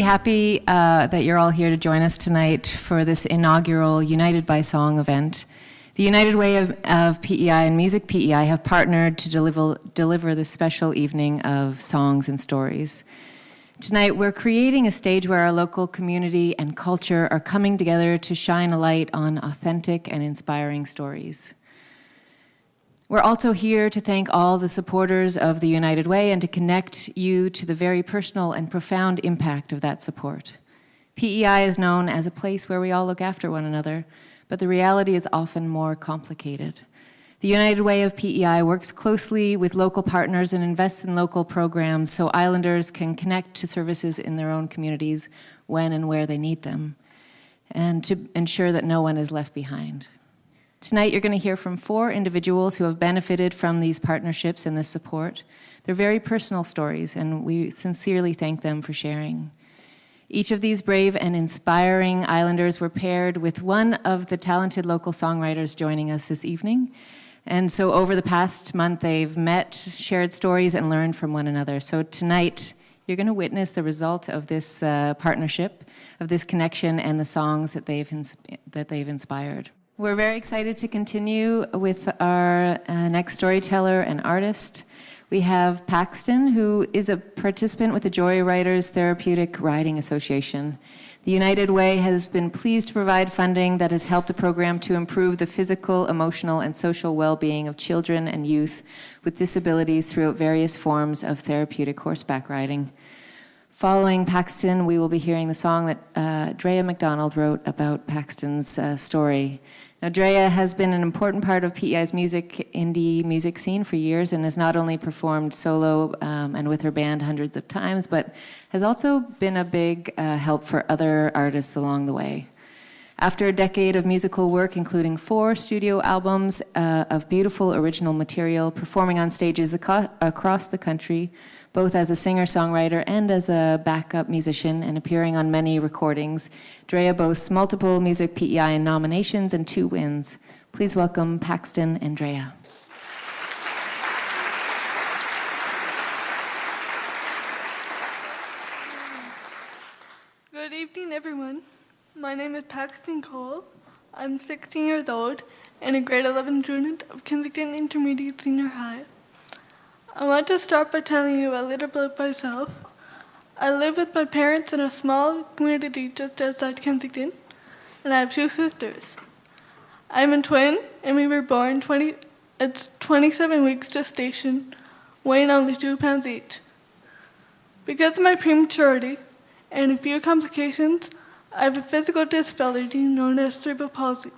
really happy that you're all here to join us tonight for this inaugural United by Song event. The United Way of PEI and Music PEI have partnered to deliver this special evening of songs and stories. Tonight, we're creating a stage where our local community and culture are coming together to shine a light on authentic and inspiring stories. We're also here to thank all the supporters of the United Way and to connect you to the very personal and profound impact of that support. PEI is known as a place where we all look after one another, but the reality is often more complicated. The United Way of PEI works closely with local partners and invests in local programs so islanders can connect to services in their own communities when and where they need them, and to ensure that no one is left behind. Tonight, you're going to hear from 4 individuals who have benefited from these partnerships and this support. They're very personal stories, and we sincerely thank them for sharing. Each of these brave and inspiring islanders were paired with one of the talented local songwriters joining us this evening. And so over the past month, they've met, shared stories, and learned from one another. So tonight, you're going to witness the result of this partnership, of this connection, and the songs that they've inspired. We're very excited to continue with our next storyteller and artist. We have Paxton, who is a participant with the Joyriders Therapeutic Riding Association. The United Way has been pleased to provide funding that has helped the program to improve the physical, emotional, and social well-being of children and youth with disabilities throughout various forms of therapeutic horseback riding. Following Paxton, we will be hearing the song that Drea MacDonald wrote about Paxton's story. Now, Drea has been an important part of PEI's indie music scene for years and has not only performed solo and with her band hundreds of times, but has also been a big help for other artists along the way. After a decade of musical work, including 4 studio albums of beautiful original material, performing on stages across the country, both as a singer-songwriter and as a backup musician, and appearing on many recordings, Drea boasts multiple Music PEI nominations and 2 wins. Please welcome Paxton and Drea. Good evening, everyone. My name is Paxton Cole. I'm 16 years old and a grade 11 student of Kensington Intermediate Senior High. I want to start by telling you a little bit about myself. I live with my parents in a small community just outside Kensington, and I have 2 sisters. I'm a twin, and we were born at 27 weeks gestation, weighing only 2 pounds each. Because of my prematurity and a few complications, I have a physical disability known as cerebral palsy,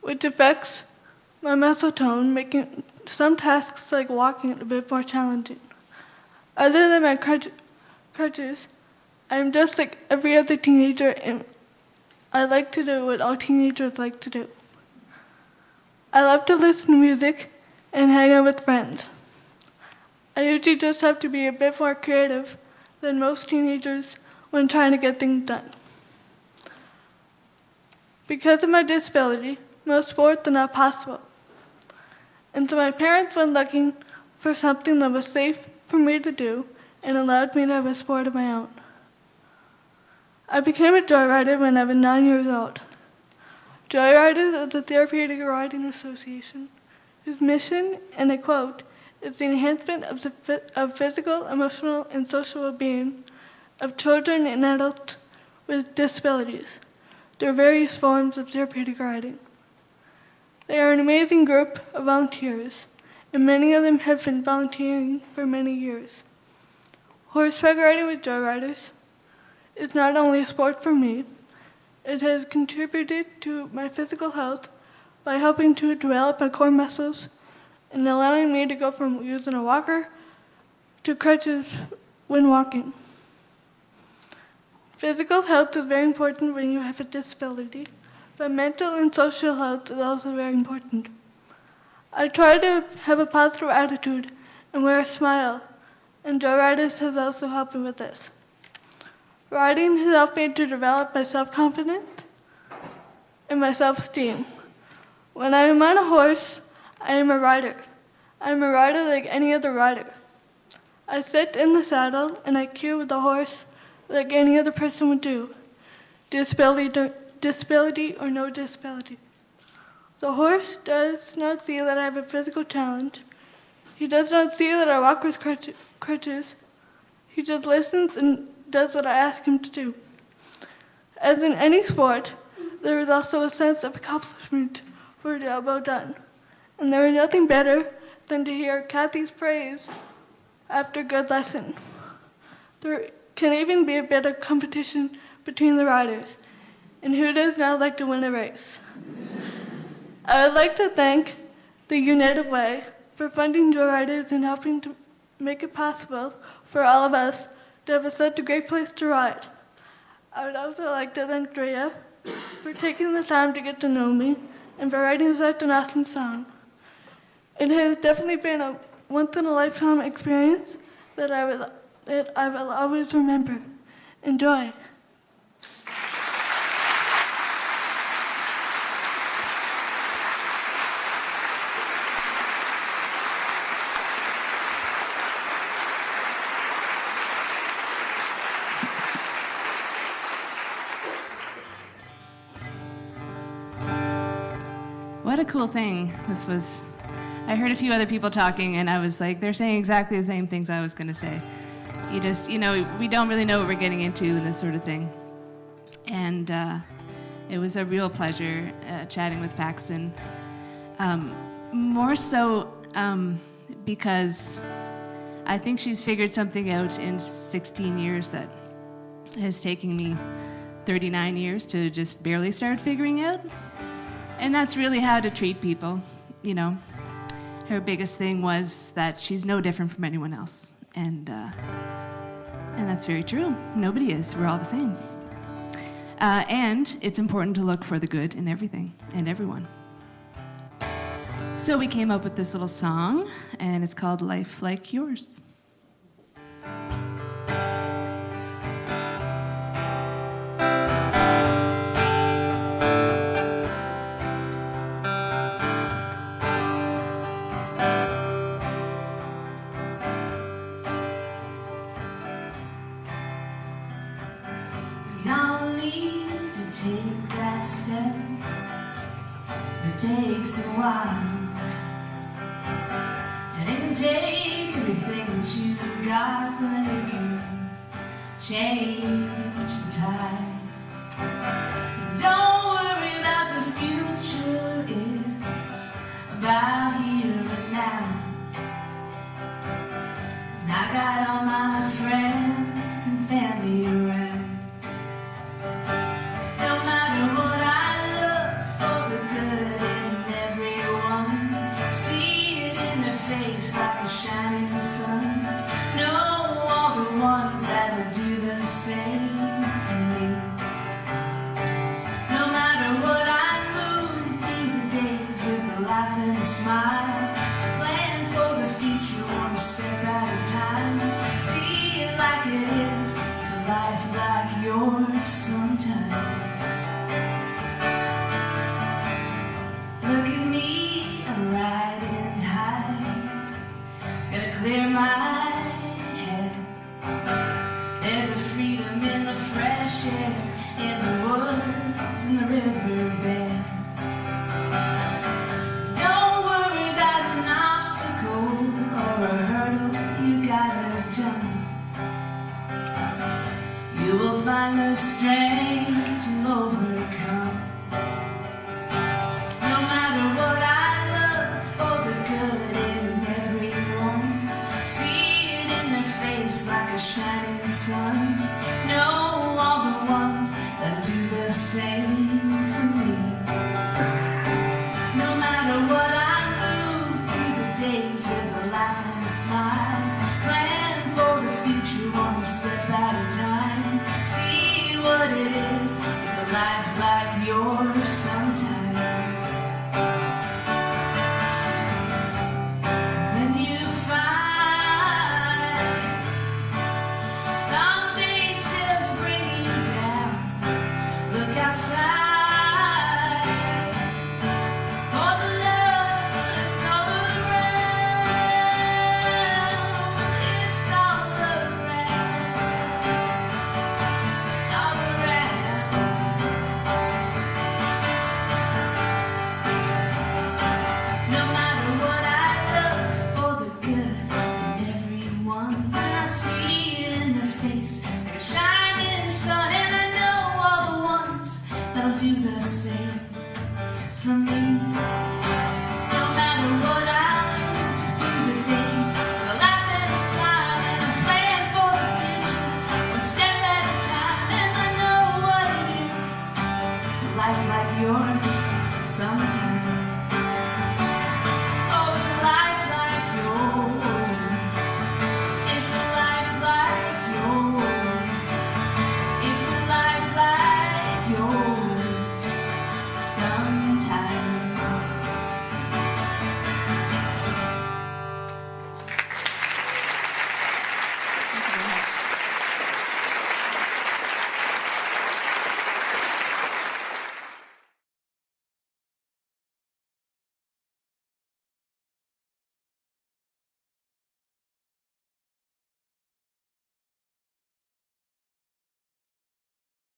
which affects my muscle tone, making some tasks like walking a bit more challenging. Other than my crutches, I'm just like every other teenager, and I like to do what all teenagers like to do. I love to listen to music and hang out with friends. I usually just have to be a bit more creative than most teenagers when trying to get things done. Because of my disability, most sports are not possible. And so my parents went looking for something that was safe for me to do and allowed me to have a sport of my own. I became a joyrider when I was 9 years old. Joyriders is a therapeutic riding association whose mission, and I quote, is the enhancement of physical, emotional, and social well-being of children and adults with disabilities through various forms of therapeutic riding. They are an amazing group of volunteers, and many of them have been volunteering for many years. Horseback riding with Joyriders is not only a sport for me, it has contributed to my physical health by helping to develop my core muscles and allowing me to go from using a walker to crutches when walking. Physical health is very important when you have a disability, but mental and social health is also very important. I try to have a positive attitude and wear a smile, and Joyriders has also helped me with this. Riding has helped me to develop my self-confidence and my self-esteem. When I am on a horse, I am a rider. I am a rider like any other rider. I sit in the saddle and I cue the horse like any other person would do, disability or no disability. The horse does not see that I have a physical challenge. He does not see that I walk with crutches. He just listens and does what I ask him to do. As in any sport, there is also a sense of accomplishment for a job well done. And there is nothing better than to hear Kathy's praise after a good lesson. There can even be a bit of competition between the riders, and who does not like to win a race? I would like to thank the United Way for funding Joyriders and helping to make it possible for all of us to have such a great place to ride. I would also like to thank Drea for taking the time to get to know me and for writing such an awesome song. It has definitely been a once-in-a-lifetime experience that I will always remember. Enjoy. What a cool thing this was. I heard a few other people talking, and I was like, they're saying exactly the same things I was going to say. You just, we don't really know what we're getting into in this sort of thing. And it was a real pleasure chatting with Paxton. More so because I think she's figured something out in 16 years that has taken me 39 years to just barely start figuring out. And that's really how to treat people, Her biggest thing was that she's no different from anyone else. And that's very true. Nobody is. We're all the same. And it's important to look for the good in everything and everyone. So we came up with this little song, and it's called Life Like Yours. Take that step, it takes a while, and it can take everything that you got, but it can change the tides. Don't worry about the future, it's about here and now. And I got all my friends and family around. Like a shining sun. Know all the ones that'll do the same for me. No matter what, I move through the days with a laugh and a smile. Plan for the future one step at a time. See it like it is. It's a life like yours sometimes. Look at me, I'm riding high. Gotta clear my head. There's a freedom in the fresh air, in the woods, in the riverbed. Don't worry about an obstacle or a hurdle you gotta jump. You will find the strength to overcome. No matter what, I look for the good in everyone. See it in their face like a shining sun. Know all the ones that do the same for me. No matter what, I move through the days with a laugh and a smile.